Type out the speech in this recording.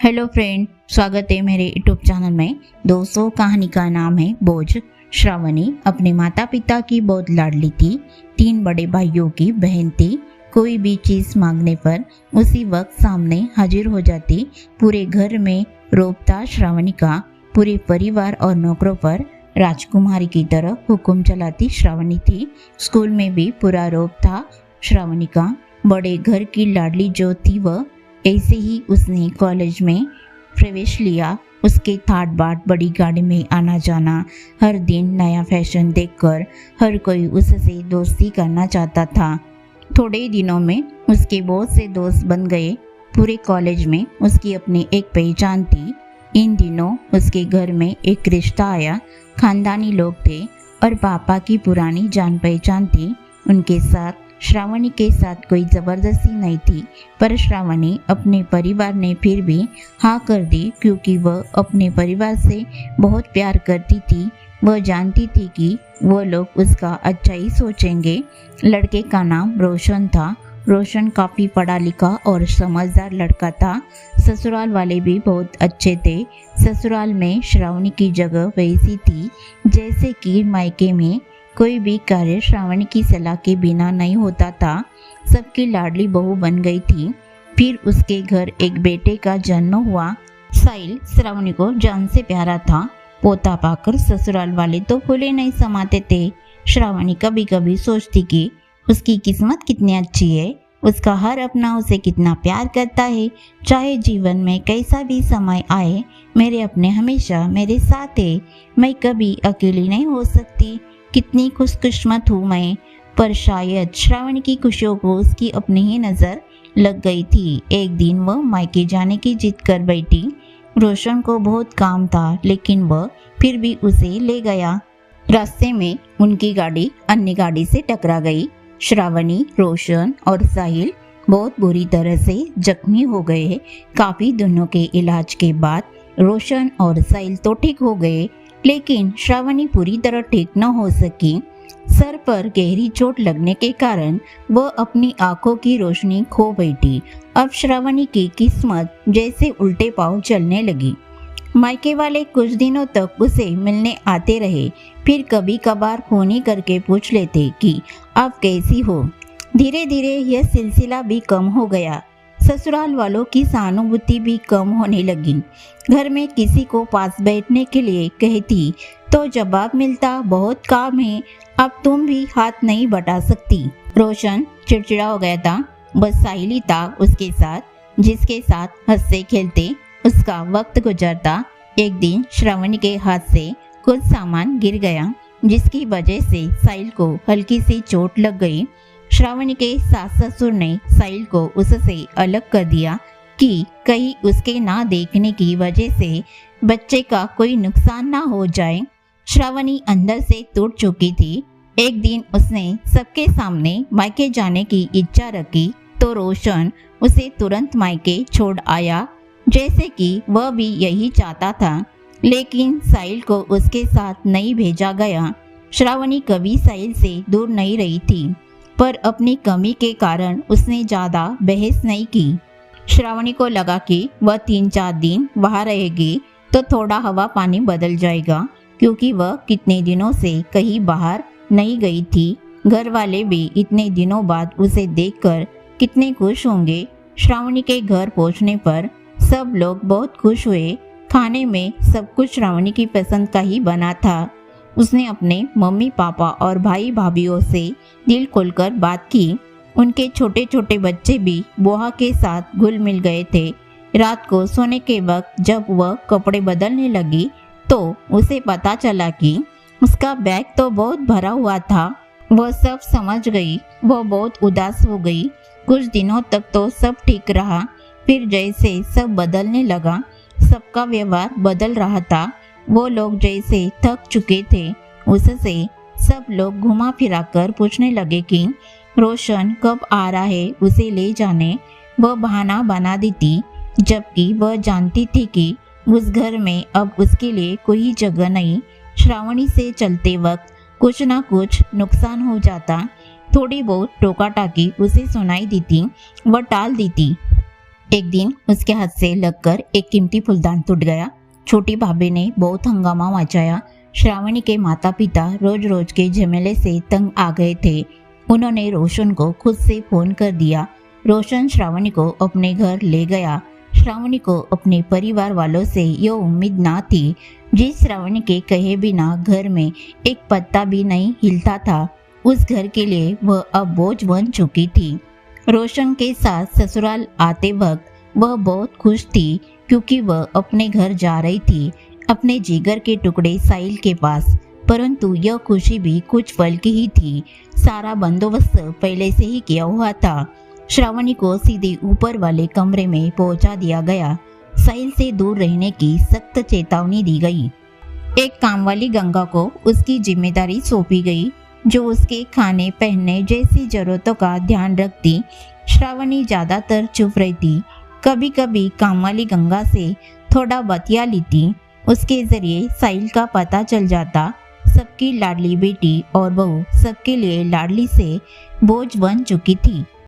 Hello friend, स्वागत है मेरे यूट्यूब चैनल में। दोस्तों, कहानी का नाम है बोझ। श्रावणी अपने माता पिता की बहुत लाडली थी। 3 बड़े भाइयों की बहन थी। कोई भी चीज़ मांगने पर उसी वक्त सामने हाजिर हो जाती। पूरे घर में रोब था श्रावणी का। पूरे परिवार और नौकरों पर राजकुमारी की तरह हुक्म चलाती श्रावणी थी। स्कूल में भी पूरा रोब था श्रावणी का। बड़े घर की लाडली जो थी वह, ऐसे ही उसने कॉलेज में प्रवेश लिया। उसके ठाट बाट बड़ी गाड़ी में आना जाना, हर दिन नया फैशन देखकर हर कोई उससे दोस्ती करना चाहता था। थोड़े दिनों में उसके बहुत से दोस्त बन गए। पूरे कॉलेज में उसकी अपनी एक पहचान थी। इन दिनों उसके घर में एक रिश्ता आया। खानदानी लोग थे और पापा की पुरानी जान पहचान थी। उनके साथ श्रावणी के साथ कोई ज़बरदस्ती नहीं थी, पर श्रावणी अपने परिवार ने फिर भी हाँ कर दी, क्योंकि वह अपने परिवार से बहुत प्यार करती थी। वह जानती थी कि वो लोग उसका अच्छा ही सोचेंगे। लड़के का नाम रोशन था। रोशन काफ़ी पढ़ा लिखा और समझदार लड़का था। ससुराल वाले भी बहुत अच्छे थे। ससुराल में श्रावणी की जगह वैसी थी जैसे कि मायके में कोई भी कार्य श्रावणी की सलाह के बिना नहीं होता था। सबकी लाडली बहू बन गई थी। फिर उसके घर एक बेटे का जन्म हुआ। साहिल श्रावणी को जान से प्यारा था। पोता पाकर ससुराल वाले तो फूले नहीं समाते थे। श्रावणी कभी कभी सोचती कि उसकी किस्मत कितनी अच्छी है। उसका हर अपना उसे कितना प्यार करता है। चाहे जीवन में कैसा भी समय आए, मेरे अपने हमेशा मेरे साथ है। मैं कभी अकेली नहीं हो सकती। कितनी खुशकिस्मत हूँ मैं। पर शायद श्रावणी की खुशियों को उसकी अपनी ही नज़र लग गई थी। एक दिन वह मायके जाने की जिद कर बैठी। रोशन को बहुत काम था, लेकिन वह फिर भी उसे ले गया। रास्ते में उनकी गाड़ी अन्य गाड़ी से टकरा गई। श्रावणी, रोशन और साहिल बहुत बुरी तरह से जख्मी हो गए। काफ़ी दिनों के इलाज के बाद रोशन और साहिल तो ठीक हो गए, लेकिन श्रावणी पूरी तरह ठीक न हो सकी। सर पर गहरी चोट लगने के कारण वह अपनी आंखों की रोशनी खो बैठी। अब श्रावणी की किस्मत जैसे उल्टे पांव चलने लगी। मायके वाले कुछ दिनों तक उसे मिलने आते रहे, फिर कभी कभार फोन ही करके पूछ लेते कि आप कैसी हो। धीरे धीरे यह सिलसिला भी कम हो गया। ससुराल वालों की सहानुभूति भी कम होने लगी। घर में किसी को पास बैठने के लिए कहती तो जवाब मिलता, बहुत काम है, अब तुम भी हाथ नहीं बटा सकती। रोशन चिड़चिड़ा हो गया था। बस साहिल ही था उसके साथ, जिसके साथ हंसते खेलते उसका वक्त गुजरता। एक दिन श्रावणी के हाथ से कुछ सामान गिर गया, जिसकी वजह से साहिल को हल्की सी चोट लग गई। श्रावणी के सास ससुर ने साहिल को उससे अलग कर दिया कि कहीं उसके ना देखने की वजह से बच्चे का कोई नुकसान ना हो जाए। श्रावणी अंदर से टूट चुकी थी। एक दिन उसने सबके सामने मायके जाने की इच्छा रखी तो रोशन उसे तुरंत मायके छोड़ आया, जैसे कि वह भी यही चाहता था। लेकिन साहिल को उसके साथ नहीं भेजा गया। श्रावणी कभी साहिल से दूर नहीं रही थी, पर अपनी कमी के कारण उसने ज़्यादा बहस नहीं की। श्रावणी को लगा कि वह 3-4 दिन वहाँ रहेगी तो थोड़ा हवा पानी बदल जाएगा, क्योंकि वह कितने दिनों से कहीं बाहर नहीं गई थी। घर वाले भी इतने दिनों बाद उसे देखकर कितने खुश होंगे। श्रावणी के घर पहुँचने पर सब लोग बहुत खुश हुए। खाने में सब कुछ श्रावणी की पसंद का ही बना था। उसने अपने मम्मी पापा और भाई भाभीयों से दिल खोलकर बात की। उनके छोटे छोटे बच्चे भी बुआ के साथ घुल मिल गए थे। रात को सोने के वक्त जब वह कपड़े बदलने लगी तो उसे पता चला कि उसका बैग तो बहुत भरा हुआ था। वह सब समझ गई। वह बहुत उदास हो गई। कुछ दिनों तक तो सब ठीक रहा, फिर जैसे सब बदलने लगा, सबका व्यवहार बदल रहा था। वो लोग जैसे थक चुके थे। उससे सब लोग घुमा फिरा कर पूछने लगे कि रोशन कब आ रहा है, उसे ले जाने। वह बहाना बना देती, जबकि वह जानती थी कि उस घर में अब उसके लिए कोई जगह नहीं। श्रावणी से चलते वक्त कुछ ना कुछ नुकसान हो जाता। थोड़ी बहुत टोका टाकी उसे सुनाई देती, वह टाल देती। एक दिन उसके हाथ से लगकर एक कीमती फूलदान टूट गया। छोटी भाभी ने बहुत हंगामा मचाया। श्रावणी के माता पिता रोज रोज के झमेले से तंग आ गए थे। उन्होंने रोशन को खुद से फोन कर दिया। रोशन श्रावणी को अपने घर ले गया। श्रावणी को अपने परिवार वालों से यह उम्मीद ना थी। जिस श्रावणी के कहे बिना घर में एक पत्ता भी नहीं हिलता था, उस घर के लिए वह अब बोझ बन चुकी थी। रोशन के साथ ससुराल आते वक्त वह बहुत खुश थी, क्योंकि वह अपने घर जा रही थी, अपने जिगर के टुकड़े साहिल के पास। परंतु यह खुशी भी कुछ पल की ही थी। सारा बंदोबस्त पहले से ही किया हुआ था। श्रावणी को सीधे ऊपर वाले कमरे में पहुंचा दिया गया। साहिल से दूर रहने की सख्त चेतावनी दी गई। एक काम वाली गंगा को उसकी जिम्मेदारी सौंपी गई, जो उसके खाने पहनने जैसी जरूरतों का ध्यान रखती। श्रावणी ज्यादातर चुप रहती। कभी कभी काम वाली गंगा से थोड़ा बतिया लेती। उसके जरिए साहिल का पता चल जाता। सबकी लाडली बेटी और बहू सबके लिए लाडली से बोझ बन चुकी थी।